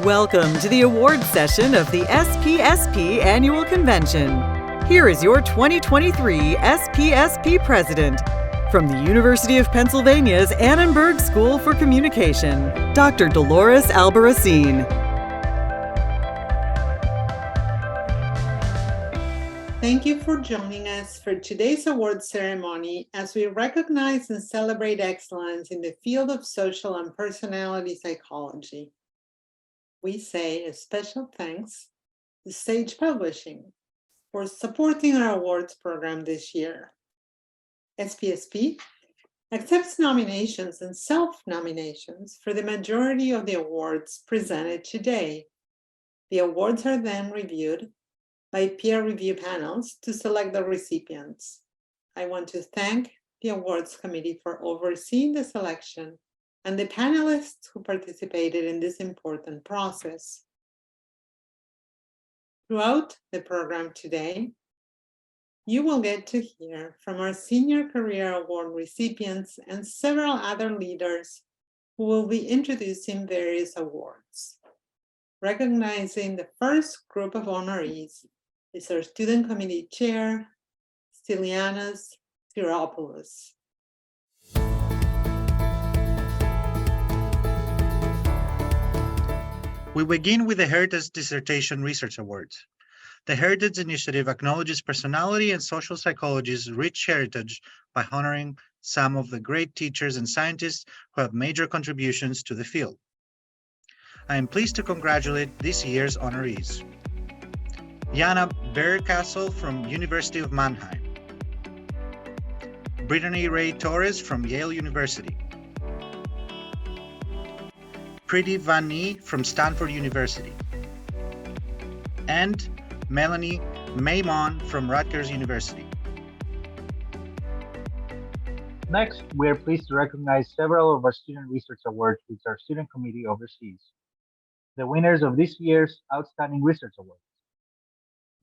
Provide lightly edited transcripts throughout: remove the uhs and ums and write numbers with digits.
Welcome to the awards session of the SPSP Annual Convention. Here is your 2023 SPSP President. From the University of Pennsylvania's Annenberg School for Communication, Dr. Dolores Albarracin. Thank you for joining us for today's award ceremony as we recognize and celebrate excellence in the field of social and personality psychology. We say a special thanks to Sage Publishing for supporting our awards program this year. SPSP accepts nominations and self-nominations for the majority of the awards presented today. The awards are then reviewed by peer review panels to select the recipients. I want to thank the awards committee for overseeing the selection and the panelists who participated in this important process. Throughout the program today, you will get to hear from our Senior Career Award recipients and several other leaders who will be introducing various awards. Recognizing the first group of honorees is our Student Committee Chair, Stylianos Spiropoulos. We begin with the Heritage Dissertation Research Awards. The Heritage Initiative acknowledges personality and social psychology's rich heritage by honoring some of the great teachers and scientists who have major contributions to the field. I am pleased to congratulate this year's honorees. Jana Bergkassel from University of Mannheim. Brittany Ray Torres from Yale University. Priti Van Nee from Stanford University. And Melanie Maimon from Rutgers University. Next, we are pleased to recognize several of our student research awards which our student committee oversees. The winners of this year's Outstanding Research Awards.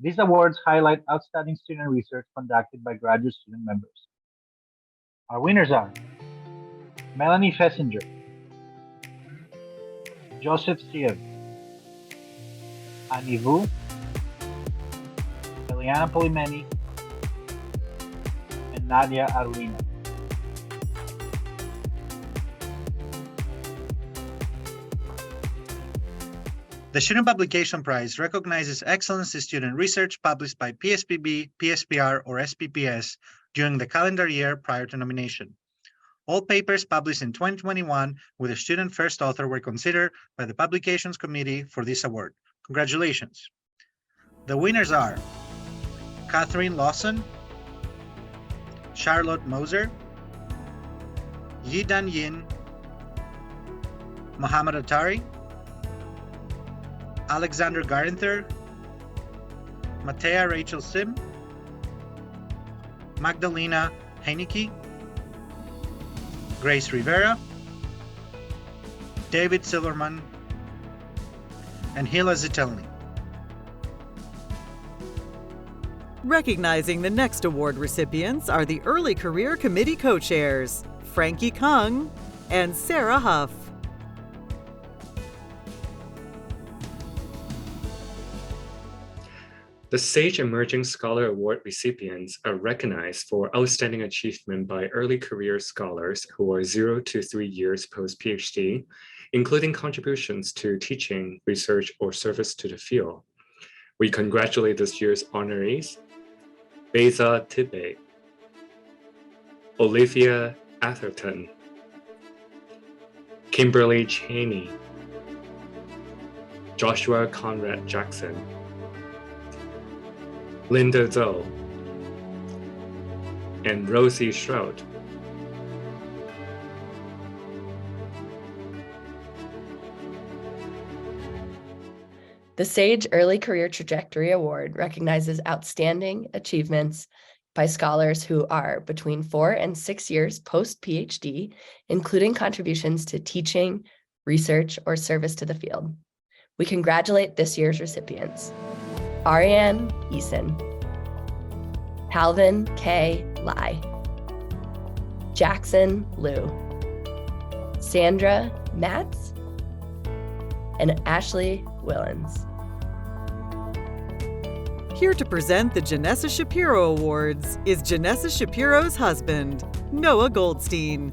These awards highlight outstanding student research conducted by graduate student members. Our winners are Melanie Fessinger, Joseph Siev, Annie Vu, Eliana Polimeni, and Nadia Arulina. The Student Publication Prize recognizes excellence in student research published by PSPB, PSPR, or SPPS during the calendar year prior to nomination. All papers published in 2021 with a student first author were considered by the Publications Committee for this award. Congratulations. The winners are Catherine Lawson, Charlotte Moser, Yi-Dan Yin, Mohammed Atari, Alexander Garinther, Matea Rachel Sim, Magdalena Heineke, Grace Rivera, David Silverman, and Hila Zitelny. Recognizing the next award recipients are the Early Career Committee co-chairs, Frankie Kung and Sarah Huff. The SAGE Emerging Scholar Award recipients are recognized for outstanding achievement by early career scholars who are 0 to 3 years post-PhD, including contributions to teaching, research, or service to the field. We congratulate this year's honorees, Beza Tibe, Olivia Atherton, Kimberly Cheney, Joshua Conrad Jackson, Linda Zhou, and Rosie Shroud. The SAGE Early Career Trajectory Award recognizes outstanding achievements by scholars who are between 4 and 6 years post-PhD, including contributions to teaching, research, or service to the field. We congratulate this year's recipients. Ariane Eason, Palvin K. Lai, Jackson Liu, Sandra Matz, and Ashley Willens. Here to present the Jenessa Shapiro Awards is Jenessa Shapiro's husband, Noah Goldstein.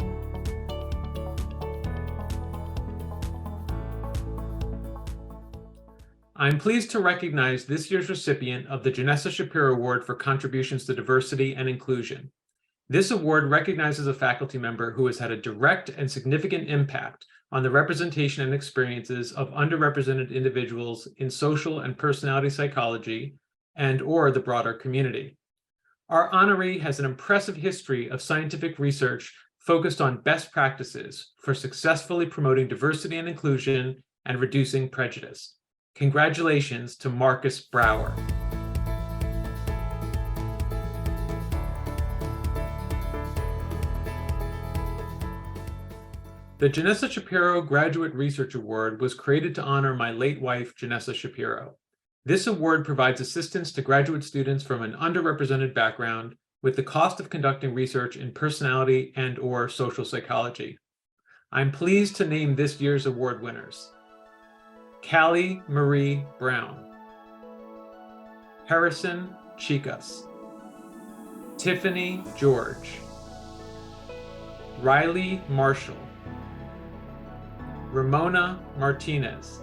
I'm pleased to recognize this year's recipient of the Jenessa Shapiro Award for Contributions to Diversity and Inclusion. This award recognizes a faculty member who has had a direct and significant impact on the representation and experiences of underrepresented individuals in social and personality psychology and/or the broader community. Our honoree has an impressive history of scientific research focused on best practices for successfully promoting diversity and inclusion and reducing prejudice. Congratulations to Marcus Brower. The Jenessa Shapiro Graduate Research Award was created to honor my late wife, Jenessa Shapiro. This award provides assistance to graduate students from an underrepresented background with the cost of conducting research in personality and/or social psychology. I'm pleased to name this year's award winners: Callie Marie Brown, Harrison Chicas, Tiffany George, Riley Marshall, Ramona Martinez,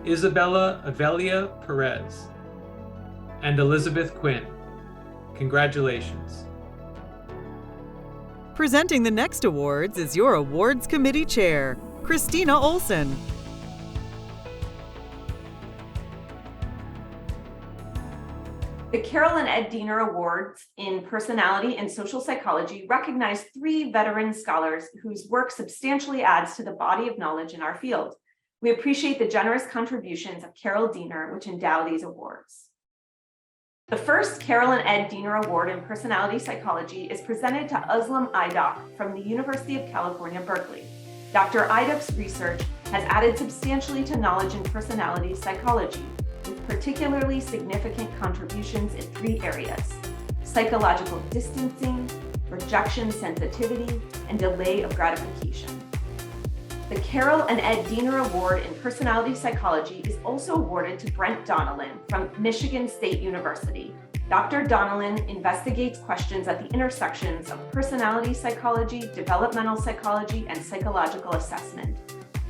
Isabella Avelia Perez, and Elizabeth Quinn. Congratulations. Presenting the next awards is your awards committee chair, Christina Olson. The Carol and Ed Diener Awards in Personality and Social Psychology recognize 3 veteran scholars whose work substantially adds to the body of knowledge in our field. We appreciate the generous contributions of Carol Diener, which endow these awards. The first Carol and Ed Diener Award in Personality Psychology is presented to Özlem Aydok from the University of California, Berkeley. Dr. Aydok's research has added substantially to knowledge in personality psychology, with particularly significant contributions in 3 areas: psychological distancing, rejection sensitivity, and delay of gratification. The Carol and Ed Diener Award in Personality Psychology is also awarded to Brent Donnellan from Michigan State University. Dr. Donnellan investigates questions at the intersections of personality psychology, developmental psychology, and psychological assessment.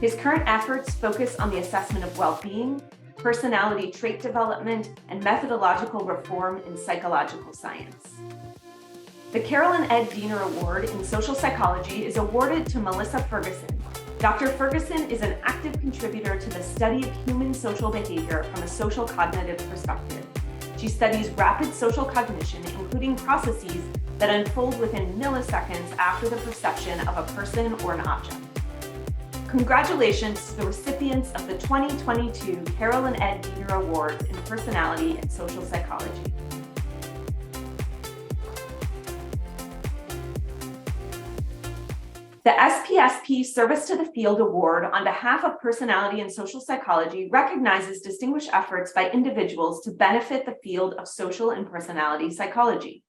His current efforts focus on the assessment of well-being, personality trait development, and methodological reform in psychological science. The Carol and Ed Diener Award in Social Psychology is awarded to Melissa Ferguson. Dr. Ferguson is an active contributor to the study of human social behavior from a social cognitive perspective. She studies rapid social cognition, including processes that unfold within milliseconds after the perception of a person or an object. Congratulations to the recipients of the 2022 Carol and Ed Diener Awards in Personality and Social Psychology. The SPSP Service to the Field Award on behalf of Personality and Social Psychology recognizes distinguished efforts by individuals to benefit the field of social and personality psychology.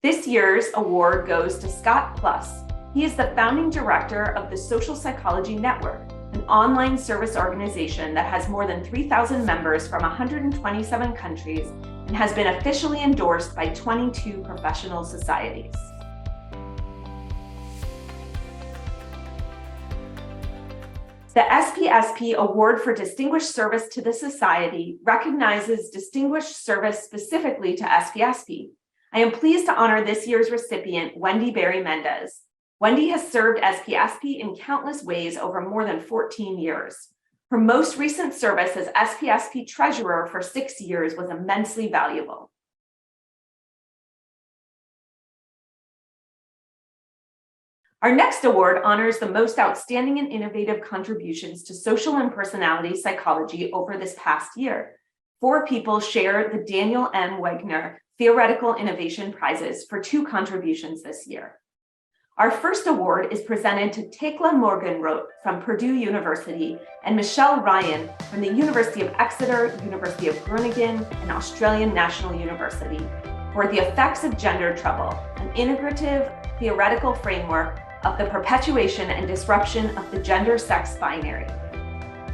This year's award goes to Scott Plus. He is the founding director of the Social Psychology Network, an online service organization that has more than 3,000 members from 127 countries and has been officially endorsed by 22 professional societies. The SPSP Award for Distinguished Service to the Society recognizes distinguished service specifically to SPSP. I am pleased to honor this year's recipient, Wendy Berry Mendez. Wendy has served SPSP in countless ways over more than 14 years. Her most recent service as SPSP Treasurer for 6 years was immensely valuable. Our next award honors the most outstanding and innovative contributions to social and personality psychology over this past year. 4 people share the Daniel M. Wegner Theoretical Innovation Prizes for 2 contributions this year. Our first award is presented to Tekla Morgenroth from Purdue University and Michelle Ryan from the University of Exeter, University of Groningen, and Australian National University for The Effects of Gender Trouble, an integrative theoretical framework of the perpetuation and disruption of the gender-sex binary.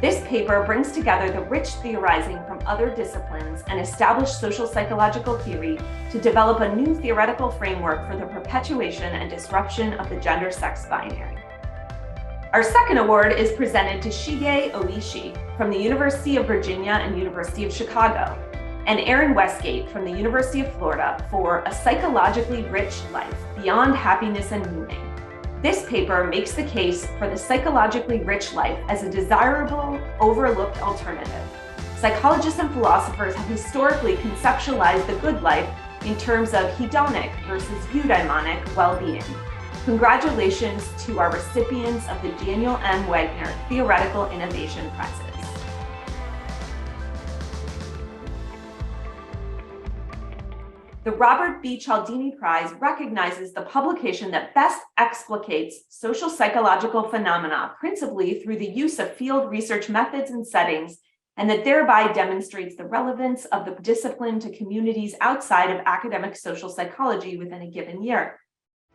This paper brings together the rich theorizing from other disciplines and established social psychological theory to develop a new theoretical framework for the perpetuation and disruption of the gender-sex binary. Our second award is presented to Shige Oishi from the University of Virginia and University of Chicago, and Aaron Westgate from the University of Florida for A Psychologically Rich Life, Beyond Happiness and Meaning. This paper makes the case for the psychologically rich life as a desirable, overlooked alternative. Psychologists and philosophers have historically conceptualized the good life in terms of hedonic versus eudaimonic well-being. Congratulations to our recipients of the Daniel M. Wagner Theoretical Innovation Prizes. The Robert B. Cialdini Prize recognizes the publication that best explicates social psychological phenomena, principally through the use of field research methods and settings, and that thereby demonstrates the relevance of the discipline to communities outside of academic social psychology within a given year.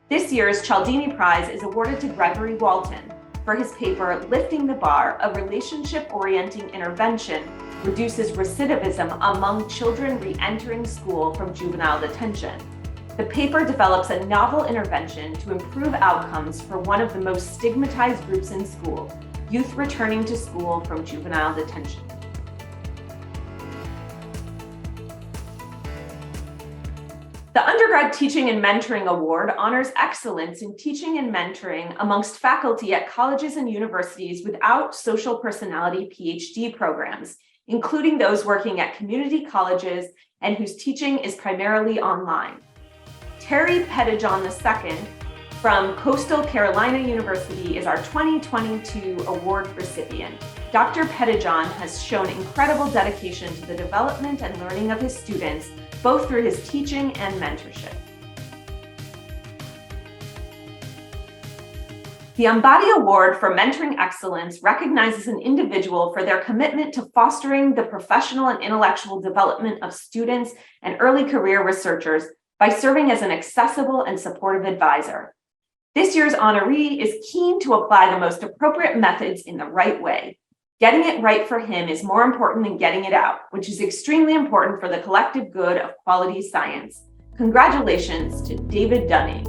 This year's Cialdini Prize is awarded to Gregory Walton for his paper, Lifting the Bar, a relationship-orienting intervention reduces recidivism among children re-entering school from juvenile detention. The paper develops a novel intervention to improve outcomes for one of the most stigmatized groups in school, youth returning to school from juvenile detention. The Undergrad Teaching and Mentoring Award honors excellence in teaching and mentoring amongst faculty at colleges and universities without social personality PhD programs, including those working at community colleges and whose teaching is primarily online. Terry Pettijohn II from Coastal Carolina University is our 2022 award recipient. Dr. Pettijohn has shown incredible dedication to the development and learning of his students, both through his teaching and mentorship. The Ambady Award for Mentoring Excellence recognizes an individual for their commitment to fostering the professional and intellectual development of students and early career researchers by serving as an accessible and supportive advisor. This year's honoree is keen to apply the most appropriate methods in the right way. Getting it right for him is more important than getting it out, which is extremely important for the collective good of quality science. Congratulations to David Dunning.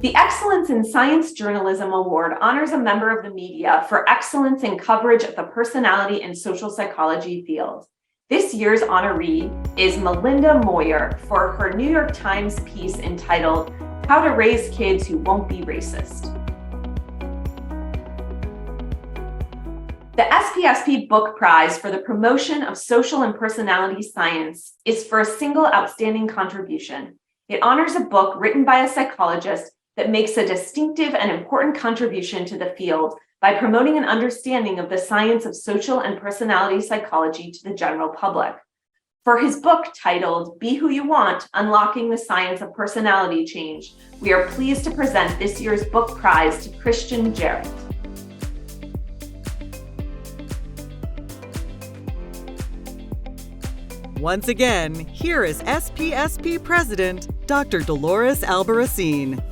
The Excellence in Science Journalism Award honors a member of the media for excellence in coverage of the personality and social psychology field. This year's honoree is Melinda Moyer for her New York Times piece entitled, How to Raise Kids Who Won't Be Racist. The SPSP Book Prize for the Promotion of Social and Personality Science is for a single outstanding contribution. It honors a book written by a psychologist that makes a distinctive and important contribution to the field by promoting an understanding of the science of social and personality psychology to the general public. For his book titled Be Who You Want, Unlocking the Science of Personality Change, we are pleased to present this year's book prize to Christian Jarrett. Once again, here is SPSP President, Dr. Dolores Albarracin.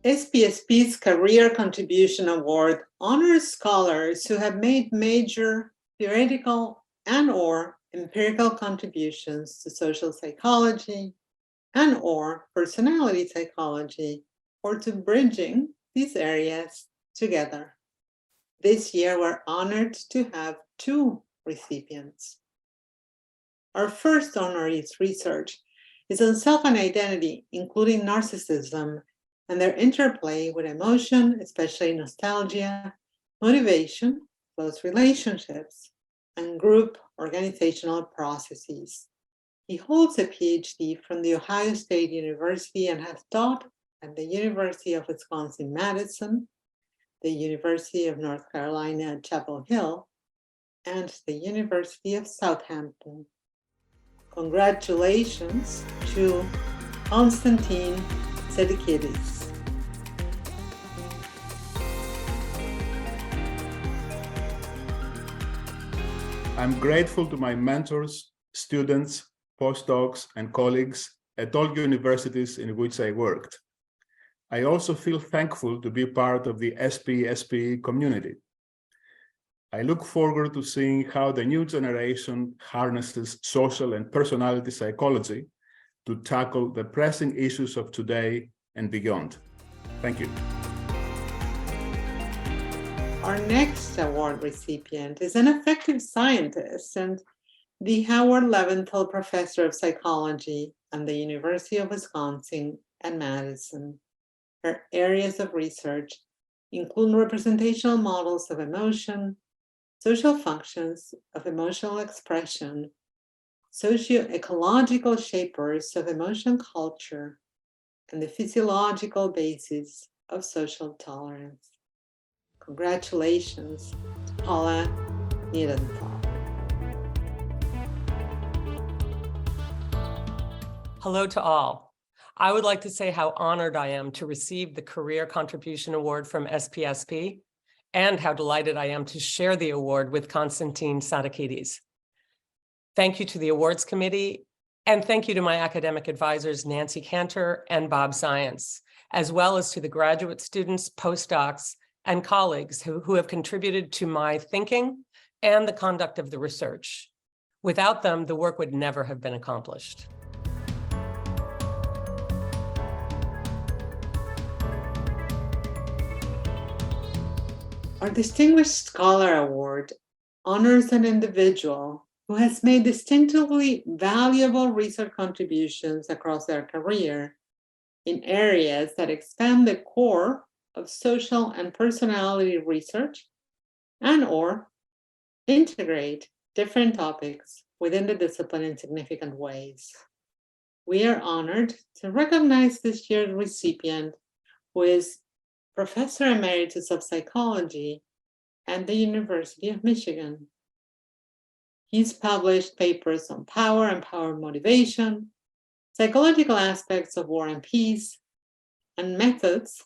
SPSP's Career Contribution Award honors scholars who have made major theoretical and/or empirical contributions to social psychology and/or personality psychology, or to bridging these areas together. This year, we're honored to have 2 recipients. Our first honoree's research is on self and identity, including narcissism, and their interplay with emotion, especially nostalgia, motivation, close relationships, and group organizational processes. He holds a PhD from The Ohio State University and has taught at the University of Wisconsin-Madison, the University of North Carolina at Chapel Hill, and the University of Southampton. Congratulations to Konstantin Sedikidis. I'm grateful to my mentors, students, postdocs, and colleagues at all universities in which I worked. I also feel thankful to be part of the SPSP community. I look forward to seeing how the new generation harnesses social and personality psychology to tackle the pressing issues of today and beyond. Thank you. Our next award recipient is an effective scientist and the Howard Leventhal Professor of Psychology at the University of Wisconsin and Madison. Her areas of research include representational models of emotion, social functions of emotional expression, socio-ecological shapers of emotion culture, and the physiological basis of social tolerance. Congratulations, Paula Niedenthal. Hello to all. I would like to say how honored I am to receive the Career Contribution Award from SPSP, and how delighted I am to share the award with Konstantin Sadakidis. Thank you to the awards committee, and thank you to my academic advisors, Nancy Cantor and Bob Science, as well as to the graduate students, postdocs, and colleagues who have contributed to my thinking and the conduct of the research. Without them, the work would never have been accomplished. Our Distinguished Scholar Award honors an individual who has made distinctively valuable research contributions across their career in areas that expand the core of social and personality research and/or integrate different topics within the discipline in significant ways. We are honored to recognize this year's recipient, who is Professor Emeritus of Psychology at the University of Michigan. He's published papers on power and power motivation, psychological aspects of war and peace, and methods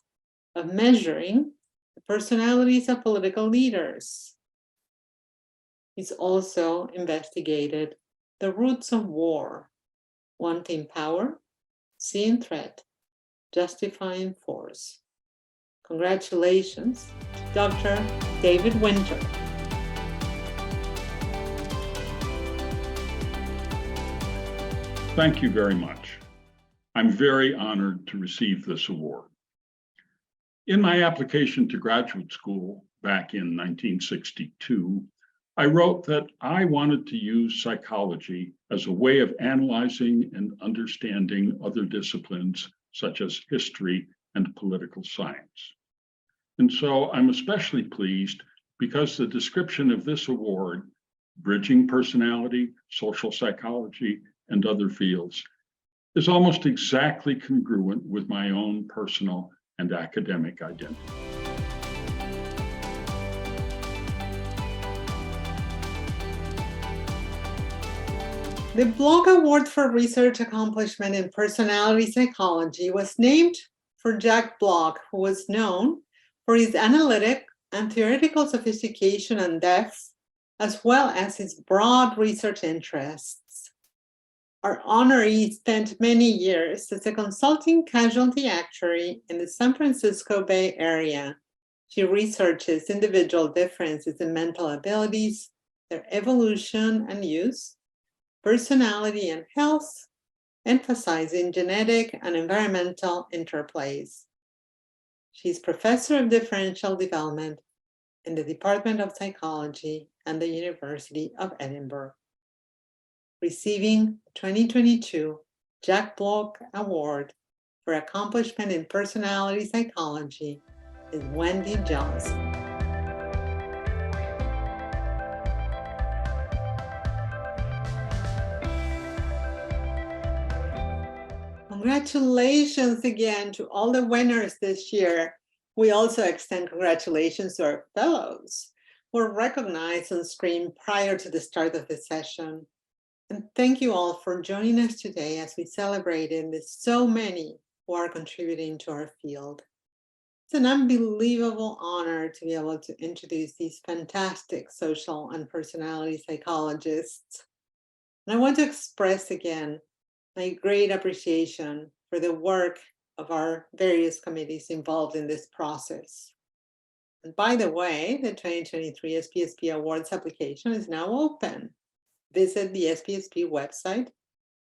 of measuring the personalities of political leaders. He's also investigated the roots of war, wanting power, seeing threat, justifying force. Congratulations to Dr. David Winter. Thank you very much. I'm very honored to receive this award. In my application to graduate school back in 1962, I wrote that I wanted to use psychology as a way of analyzing and understanding other disciplines such as history and political science. And so I'm especially pleased because the description of this award, Bridging Personality, Social Psychology, and Other Fields, is almost exactly congruent with my own personal and academic identity. The Blog Award for Research Accomplishment in Personality Psychology was named for Jack Block, who was known for his analytic and theoretical sophistication and depth, as well as his broad research interests. Our honoree spent many years as a consulting casualty actuary in the San Francisco Bay Area. She researches individual differences in mental abilities, their evolution and use, personality and health, emphasizing genetic and environmental interplays. She's professor of differential development in the Department of Psychology at the University of Edinburgh. Receiving 2022 Jack Block Award for Accomplishment in Personality Psychology is Wendy Johnson. Congratulations again to all the winners this year. We also extend congratulations to our fellows who were recognized on screen prior to the start of the session. And thank you all for joining us today as we celebrated the so many who are contributing to our field. It's an unbelievable honor to be able to introduce these fantastic social and personality psychologists. And I want to express again my great appreciation for the work of our various committees involved in this process. And by the way, the 2023 SPSP Awards application is now open. Visit the SPSP website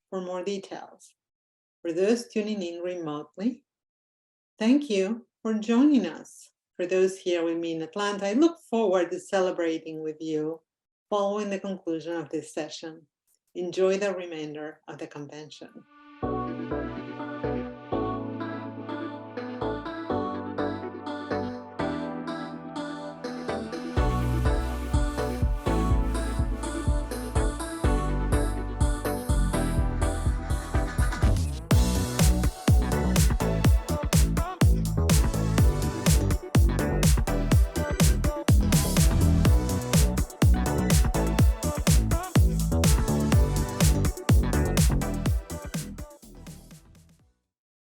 for more details. For those tuning in remotely, thank you for joining us. For those here with me in Atlanta, I look forward to celebrating with you following the conclusion of this session. Enjoy the remainder of the convention.